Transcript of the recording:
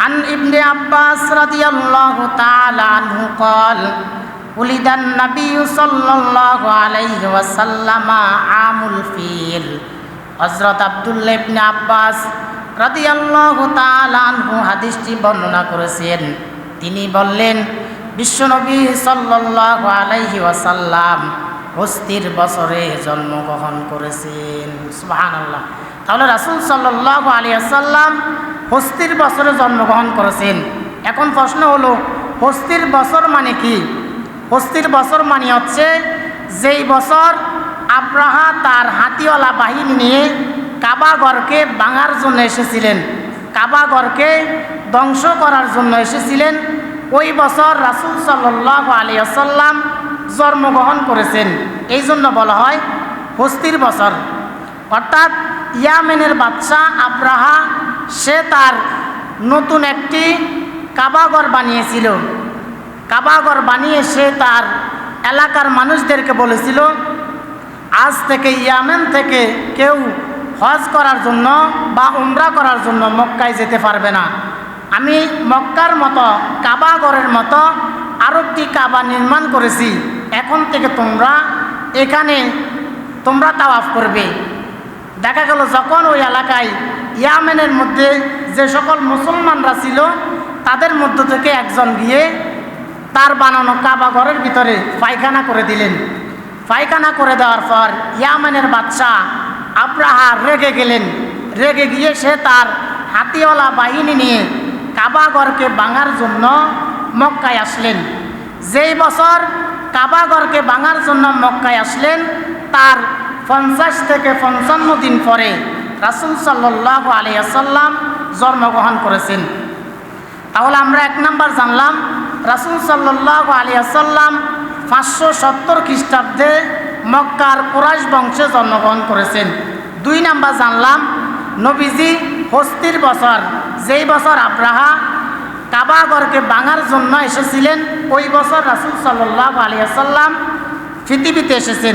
عن ابن عباس رضي الله تعالى عنه قال ولد النبي صلى الله عليه وسلم عام الفيل হযরত আব্দুল্লাহ ইবনে আব্বাস রাদিয়াল্লাহু তাআলা আনহু হাদিসটি বর্ণনা করেছেন। তিনি বললেন, বিশ্বনবী সাল্লাল্লাহু আলাইহি ওয়াসাল্লাম হস্তির বছরে জন্মগ্রহণ করেছেন। সুবহানাল্লাহ। তাহলে রাসূল সাল্লাল্লাহু আলাইহি ওয়াসাল্লাম হস্তির বছরে জন্মগ্রহণ করেছেন। এখন প্রশ্ন হলো, হস্তির বছর মানে কি? হস্তির বছর মানে হচ্ছে যেই বছর আব্রাহা তার হাতিওয়ালা বাহিনী নিয়ে কাবাগরকে ভাঙার জন্য এসেছিলেন, কাবাগরকে ধ্বংস করার জন্য এসেছিলেন, ওই বছর রাসূল সাল্লাল্লাহু আলাইহি ওয়াসাল্লাম জন্মগ্রহণ করেছেন। এই জন্য বলা হয় হস্তির বছর। অর্থাৎ ইয়ামেনের বাদশা আব্রাহা সে তার নতুন একটি কাবাগর বানিয়েছিল। কাবাগর বানিয়ে সে তার এলাকার মানুষদেরকে বলেছিল, আজ থেকে ইয়ামেন থেকে কেউ হজ করার জন্য বা উমরা করার জন্য মক্কায় যেতে পারবে না। আমি মক্কার মতো কাবাগরের মতো আরেকটি কাবা নির্মাণ করেছি, এখন থেকে এখানে তোমরা তাওয়াফ করবে। দেখা গেল যখন ওই এলাকায় ইয়ামেনের মধ্যে যে সকল মুসলমানরা ছিল তাদের মধ্য থেকে একজন গিয়ে তার বানানো কাবাগরের ভিতরে পায়খানা করে দিলেন। পায়খানা করে দেওয়ার পর ইয়ামেনের বাদশা আব্রাহা রেগে গেলেন। রেগে গিয়ে সে তার হাতিওয়ালা বাহিনী নিয়ে কাবাগরকে ভাঙার জন্য মক্কায় আসলেন। যেই বছর কাবাগরকে ভাঙার জন্য মক্কায় আসলেন, তার 50 থেকে 55 দিন পরে রাসূল সাল্লাল্লাহু আলাইহি ওয়াসাল্লাম জন্মগ্রহণ করেছেন। তাহলে আমরা 1 নাম্বার জানলাম রাসূল সাল্লাল্লাহু আলাইহি ওয়াসাল্লাম 570 খ্রিস্টাব্দে মক্কার কুরাইশ বংশে জন্মগ্রহণ করেছেন। 2 নাম্বার জানলাম নবীজি হস্তির বছর, যেই বছর আব্রাহা কাবাগরকে ভাঙার জন্য এসেছিলেন, ওই বছর রাসূল সাল্লাল্লাহু আলাইহি ওয়াসাল্লাম পৃথিবীতে এসেছেন।